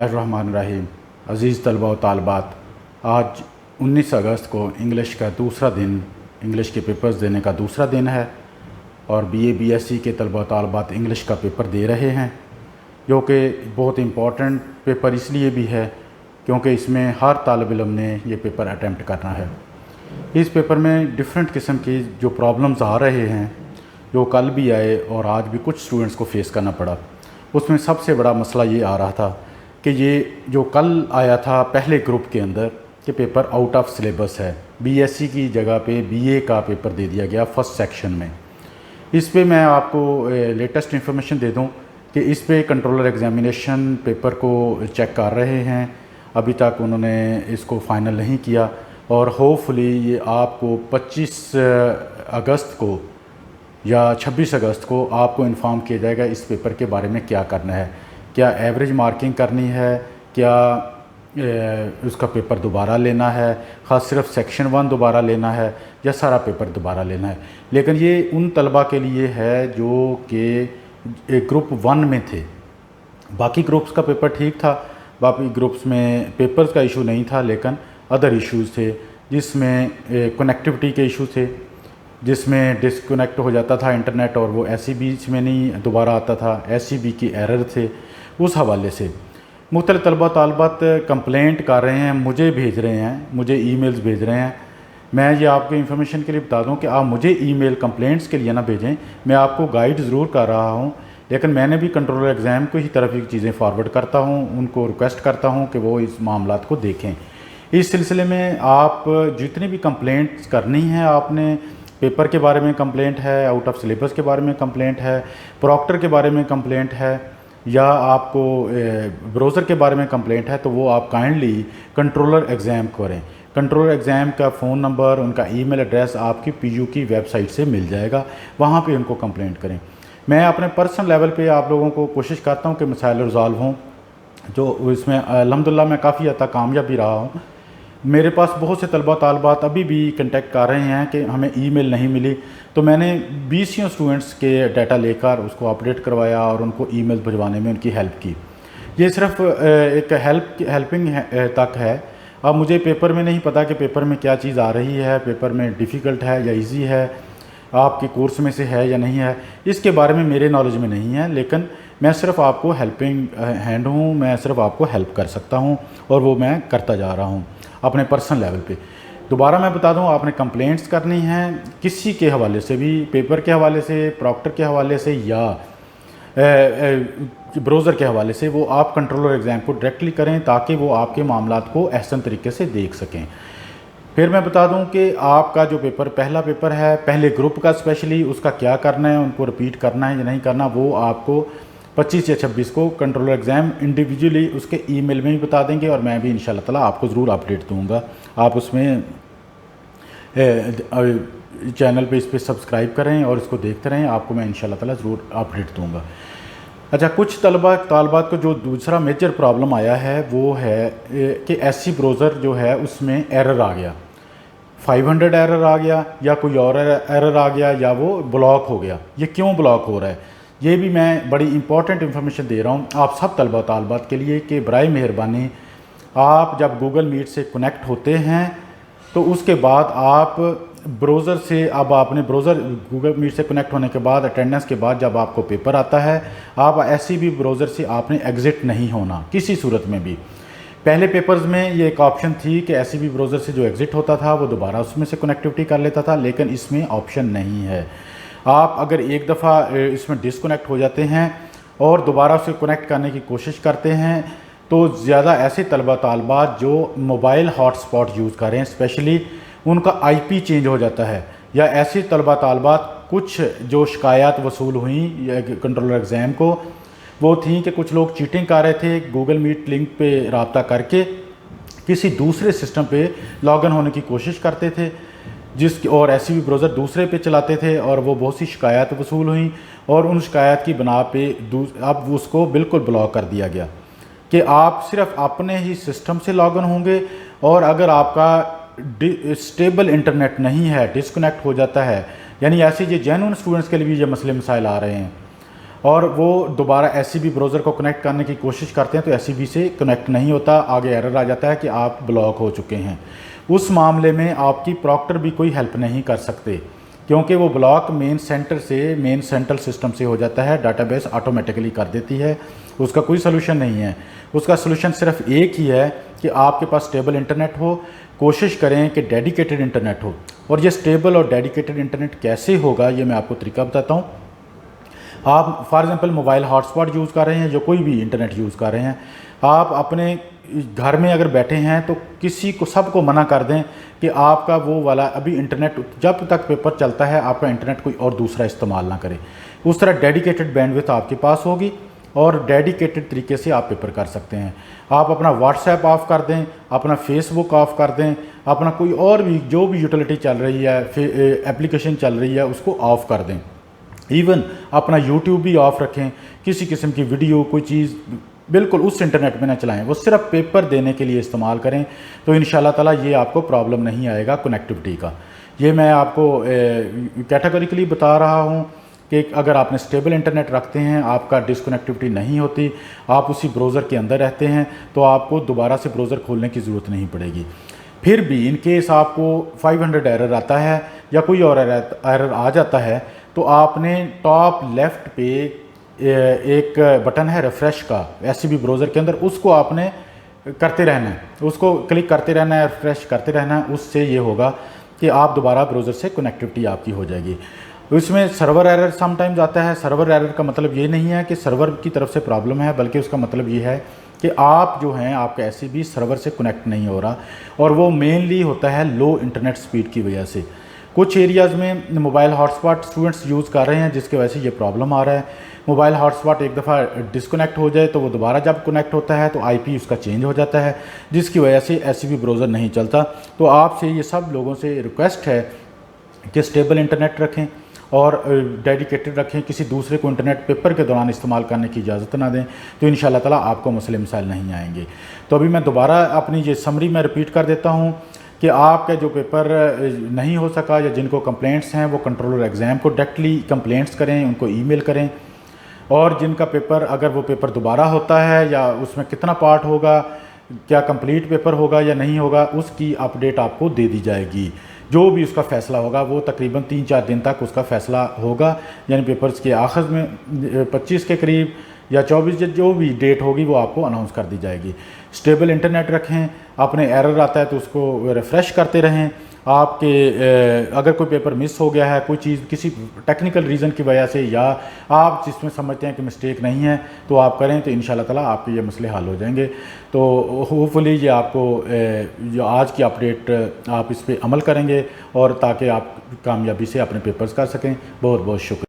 الرحمن الرحیم۔ عزیز طلبہ و طالبات، آج 19 اگست کو انگلش کا دوسرا دن، انگلش کے پیپرز دینے کا دوسرا دن ہے اور بی ایس سی کے طلبہ و طالبات انگلش کا پیپر دے رہے ہیں، جو کہ بہت امپورٹنٹ پیپر اس لیے بھی ہے کیونکہ اس میں ہر طالب علم نے یہ پیپر اٹیمپٹ کرنا ہے۔ اس پیپر میں ڈیفرنٹ قسم کی جو پرابلمز آ رہے ہیں، جو کل بھی آئے اور آج بھی کچھ اسٹوڈنٹس کو فیس کرنا پڑا، اس میں سب سے بڑا مسئلہ یہ آ رہا تھا کہ یہ جو کل آیا تھا پہلے گروپ کے اندر کہ پیپر آؤٹ آف سلیبس ہے، بی ایس سی کی جگہ پہ بی اے کا پیپر دے دیا گیا فرسٹ سیکشن میں۔ اس پہ میں آپ کو لیٹسٹ انفارمیشن دے دوں کہ اس پہ کنٹرولر ایگزامینیشن پیپر کو چیک کر رہے ہیں، ابھی تک انہوں نے اس کو فائنل نہیں کیا اور ہوپ فلی یہ آپ کو 25 اگست کو یا 26 اگست کو آپ کو انفارم کیا جائے گا اس پیپر کے بارے میں کیا کرنا ہے، کیا ایوریج مارکنگ کرنی ہے، کیا اس کا پیپر دوبارہ لینا ہے، خاص صرف سیکشن 1 دوبارہ لینا ہے یا سارا پیپر دوبارہ لینا ہے۔ لیکن یہ ان طلبہ کے لیے ہے جو کہ گروپ 1 میں تھے، باقی گروپس کا پیپر ٹھیک تھا، باقی گروپس میں پیپرز کا ایشو نہیں تھا، لیکن ادر ایشوز تھے جس میں کنیکٹیوٹی کے ایشو تھے، جس میں ڈسکنیکٹ ہو جاتا تھا انٹرنیٹ اور وہ ایس سی بی میں نہیں دوبارہ آتا تھا، ایس سی بی کی ایرر تھے۔ اس حوالے سے مختلف طلبہ طالبات کمپلینٹ کر رہے ہیں، مجھے بھیج رہے ہیں، مجھے ای میلز بھیج رہے ہیں۔ میں یہ آپ کے انفارمیشن کے لیے بتا دوں کہ آپ مجھے ای میل کمپلینٹس کے لیے نہ بھیجیں، میں آپ کو گائیڈ ضرور کر رہا ہوں، لیکن میں نے بھی کنٹرولر ایگزام کو ہی طرف یہ چیزیں فارورڈ کرتا ہوں، ان کو ریکویسٹ کرتا ہوں کہ وہ اس معاملات کو دیکھیں۔ اس سلسلے میں آپ جتنی بھی کمپلینٹس کرنی ہیں، آپ نے پیپر کے بارے میں کمپلینٹ ہے، آؤٹ آف سلیبس کے بارے میں کمپلینٹ ہے، پروکٹر کے بارے میں کمپلینٹ ہے، یا آپ کو براؤزر کے بارے میں کمپلینٹ ہے، تو وہ آپ کائنڈلی کنٹرولر ایگزام کریں۔ کنٹرولر ایگزام کا فون نمبر، ان کا ای میل ایڈریس آپ کی پی یو کی ویب سائٹ سے مل جائے گا، وہاں پہ ان کو کمپلینٹ کریں۔ میں اپنے پرسنل لیول پہ آپ لوگوں کو کوشش کرتا ہوں کہ مسائل ریزالو ہوں، جو اس میں الحمدللہ میں کافی حد تک کامیاب بھی رہا ہوں۔ میرے پاس بہت سے طلبہ طالبات ابھی بھی کنٹیکٹ کر رہے ہیں کہ ہمیں ای میل نہیں ملی، تو میں نے 20 اسٹوڈنٹس کے ڈیٹا لے کر اس کو اپڈیٹ کروایا اور ان کو ای میل بھجوانے میں ان کی ہیلپ کی۔ یہ صرف ایک ہیلپنگ تک ہے۔ اب مجھے پیپر میں نہیں پتہ کہ پیپر میں کیا چیز آ رہی ہے، پیپر میں ڈیفیکلٹ ہے یا ایزی ہے، آپ کے کورس میں سے ہے یا نہیں ہے، اس کے بارے میں میرے نالج میں نہیں ہے، لیکن میں صرف آپ کو ہیلپنگ ہینڈ ہوں، میں صرف آپ کو ہیلپ کر سکتا ہوں اور وہ میں کرتا جا رہا ہوں اپنے پرسنل لیول پہ۔ دوبارہ میں بتا دوں، آپ نے کمپلینٹس کرنی ہیں کسی کے حوالے سے بھی، پیپر کے حوالے سے، پروکٹر کے حوالے سے یا براؤزر کے حوالے سے، وہ آپ کنٹرولر ایگزام کو ڈائریکٹلی کریں تاکہ وہ آپ کے معاملات کو احسن طریقے سے دیکھ سکیں۔ پھر میں بتا دوں کہ آپ کا جو پیپر پہلا پیپر ہے، پہلے گروپ کا اسپیشلی، اس کا کیا کرنا ہے، ان کو رپیٹ کرنا ہے یا نہیں کرنا، وہ آپ کو 25 یا 26 کو کنٹرولر ایگزام انڈیویجولی اس کے ای میل میں بھی بتا دیں گے، اور میں بھی انشاءاللہ تعالیٰ آپ کو ضرور اپڈیٹ دوں گا۔ آپ اس میں چینل پہ اس پہ سبسکرائب کریں اور اس کو دیکھتے رہیں، آپ کو میں انشاءاللہ تعالیٰ ضرور اپڈیٹ دوں گا۔ اچھا، کچھ طلبہ طالبات کو جو دوسرا میجر پرابلم آیا ہے وہ ہے کہ ایس سی براؤزر جو ہے اس میں ایرر آ گیا، 500 ایرر آ گیا یا کوئی اور ایرر آ گیا یا وہ بلاک ہو گیا۔ یہ کیوں بلاک ہو رہا ہے، یہ بھی میں بڑی امپورٹنٹ انفارمیشن دے رہا ہوں آپ سب طلبہ طالبات کے لیے کہ برائے مہربانی آپ جب گوگل میٹ سے کنیکٹ ہوتے ہیں تو اس کے بعد آپ براؤزر سے، اب آپ نے براؤزر گوگل میٹ سے کنیکٹ ہونے کے بعد اٹینڈنس کے بعد جب آپ کو پیپر آتا ہے، آپ ایسی بھی براؤزر سے آپ نے ایگزٹ نہیں ہونا کسی صورت میں بھی۔ پہلے پیپرز میں یہ ایک آپشن تھی کہ ایسی بھی براؤزر سے جو ایگزٹ ہوتا تھا وہ دوبارہ اس میں سے کنیکٹیوٹی کر لیتا تھا، لیکن اس میں آپشن نہیں ہے۔ آپ اگر ایک دفعہ اس میں ڈسکنیکٹ ہو جاتے ہیں اور دوبارہ اسے کنیکٹ کرنے کی کوشش کرتے ہیں، تو زیادہ ایسے طلبہ طالبات جو موبائل ہاٹ سپاٹ یوز کریں اسپیشلی، ان کا آئی پی چینج ہو جاتا ہے، یا ایسے طلبہ طالبات کچھ جو شکایات وصول ہوئیں کنٹرولر ایگزام کو، وہ تھیں کہ کچھ لوگ چیٹنگ کر رہے تھے، گوگل میٹ لنک پہ رابطہ کر کے کسی دوسرے سسٹم پہ لاگ ان ہونے کی کوشش کرتے تھے، اور ایسی بھی براؤزر دوسرے پہ چلاتے تھے، اور وہ بہت سی شکایات وصول ہوئیں، اور ان شکایات کی بنا پہ اب اس کو بالکل بلاک کر دیا گیا کہ آپ صرف اپنے ہی سسٹم سے لاگ ان ہوں گے، اور اگر آپ کا اسٹیبل انٹرنیٹ نہیں ہے، ڈسکنیکٹ ہو جاتا ہے، یعنی ایسے یہ جینوئن اسٹوڈنٹس کے لیے بھی یہ مسئلے مسائل آ رہے ہیں۔ اور وہ دوبارہ SCB براؤزر کو کنیکٹ کرنے کی کوشش کرتے ہیں تو SCB سے کنیکٹ نہیں ہوتا، آگے ایرر آ جاتا ہے کہ آپ بلاک ہو چکے ہیں۔ اس معاملے میں آپ کی پراکٹر بھی کوئی ہیلپ نہیں کر سکتے، کیونکہ وہ بلاک مین سینٹرل سسٹم سے ہو جاتا ہے، ڈاٹا بیس آٹومیٹکلی کر دیتی ہے، اس کا کوئی سلوشن نہیں ہے۔ اس کا سلوشن صرف ایک ہی ہے کہ آپ کے پاس سٹیبل انٹرنیٹ ہو، کوشش کریں کہ ڈیڈیکیٹڈ انٹرنیٹ ہو۔ اور یہ سٹیبل اور ڈیڈیکیٹڈ انٹرنیٹ کیسے ہوگا یہ میں آپ کو طریقہ بتاتا ہوں۔ آپ for example mobile hotspot use کر رہے ہیں، جو کوئی بھی انٹرنیٹ یوز کر رہے ہیں، آپ اپنے گھر میں اگر بیٹھے ہیں تو سب کو منع کر دیں کہ آپ کا وہ والا ابھی انٹرنیٹ جب تک پیپر چلتا ہے آپ کا انٹرنیٹ کوئی اور دوسرا استعمال نہ کرے۔ اس طرح ڈیڈیکیٹڈ بینڈ وتھ آپ کے پاس ہوگی اور ڈیڈیکیٹڈ طریقے سے آپ پیپر کر سکتے ہیں۔ آپ اپنا واٹس ایپ آف کر دیں، اپنا فیس بک آف کر دیں، اپنا کوئی اور بھی جو بھی یوٹیلیٹی چل رہی ہے، اپلیکیشن چل رہی ہے، اس کو آف کر دیں۔ ایون اپنا یوٹیوب بھی آف رکھیں، کسی قسم کی ویڈیو کوئی چیز بالکل اس انٹرنیٹ میں نہ چلائیں، وہ صرف پیپر دینے کے لیے استعمال کریں، تو انشاءاللہ تعالیٰ یہ آپ کو پرابلم نہیں آئے گا کنیکٹیوٹی کا۔ یہ میں آپ کو کیٹیگوریکلی بتا رہا ہوں کہ اگر آپ نے سٹیبل انٹرنیٹ رکھتے ہیں، آپ کا ڈسکنیکٹیوٹی نہیں ہوتی، آپ اسی براؤزر کے اندر رہتے ہیں، تو آپ کو دوبارہ سے براؤزر کھولنے کی ضرورت نہیں پڑے گی۔ پھر بھی ان کیس آپ کو 500 ایرر آتا ہے یا کوئی اور ایرر آ جاتا ہے تو آپ نے ٹاپ لیفٹ پہ ایک بٹن ہے ریفریش کا SCB براؤزر کے اندر، اس کو آپ نے کرتے رہنا ہے، اس کو کلک کرتے رہنا ہے، ریفریش کرتے رہنا ہے۔ اس سے یہ ہوگا کہ آپ دوبارہ براؤزر سے کنیکٹیوٹی آپ کی ہو جائے گی۔ اس میں سرور ایرر سم ٹائمز آتا ہے۔ سرور ایرر کا مطلب یہ نہیں ہے کہ سرور کی طرف سے پرابلم ہے، بلکہ اس کا مطلب یہ ہے کہ آپ جو ہیں آپ کا SCB سرور سے کنیکٹ نہیں ہو رہا، اور وہ مینلی ہوتا ہے لو انٹرنیٹ سپیڈ کی وجہ سے۔ کچھ ایریاز میں mobile hotspot students use کر رہے ہیں جس کی وجہ سے یہ پرابلم آ رہا ہے۔ موبائل ہاٹ اسپاٹ ایک دفعہ ڈسکنیکٹ ہو جائے تو وہ دوبارہ جب کنیکٹ ہوتا ہے تو IP اس کا چینج ہو جاتا ہے، جس کی وجہ سے SCB براؤزر نہیں چلتا۔ تو آپ سے یہ سب لوگوں سے ریکویسٹ ہے کہ سٹیبل انٹرنیٹ رکھیں اور ڈیڈیکیٹڈ رکھیں، کسی دوسرے کو انٹرنیٹ پیپر کے دوران استعمال کرنے کی اجازت نہ دیں، تو انشاءاللہ تعالیٰ آپ کو مسئلے مسائل نہیں آئیں گے۔ تو ابھی میں دوبارہ اپنی یہ سمری میں رپیٹ کر دیتا ہوں کہ آپ کا جو پیپر نہیں ہو سکا یا جن کو کمپلینٹس ہیں وہ کنٹرولر ایگزام کو ڈائریکٹلی کمپلینٹس کریں، ان کو ای میل کریں، اور جن کا پیپر اگر وہ پیپر دوبارہ ہوتا ہے یا اس میں کتنا پارٹ ہوگا، کیا کمپلیٹ پیپر ہوگا یا نہیں ہوگا، اس کی اپڈیٹ آپ کو دے دی جائے گی۔ جو بھی اس کا فیصلہ ہوگا وہ تقریباً 3-4 دن تک اس کا فیصلہ ہوگا، یعنی پیپرز کے آخر میں 25 کے قریب یا 24 جو بھی ڈیٹ ہوگی وہ آپ کو اناؤنس کر دی جائے گی۔ سٹیبل انٹرنیٹ رکھیں، اپنے ایرر آتا ہے تو اس کو ریفریش کرتے رہیں۔ آپ کے اگر کوئی پیپر مس ہو گیا ہے، کوئی چیز کسی ٹیکنیکل ریزن کی وجہ سے، یا آپ جس میں سمجھتے ہیں کہ مسٹیک نہیں ہے تو آپ کریں، تو انشاءاللہ تعالیٰ آپ کے یہ مسئلے حل ہو جائیں گے۔ تو ہوپفلی یہ آپ کو جو آج کی اپڈیٹ آپ اس پہ عمل کریں گے، اور تاکہ آپ کامیابی سے اپنے پیپرز کر سکیں۔ بہت بہت شکریہ۔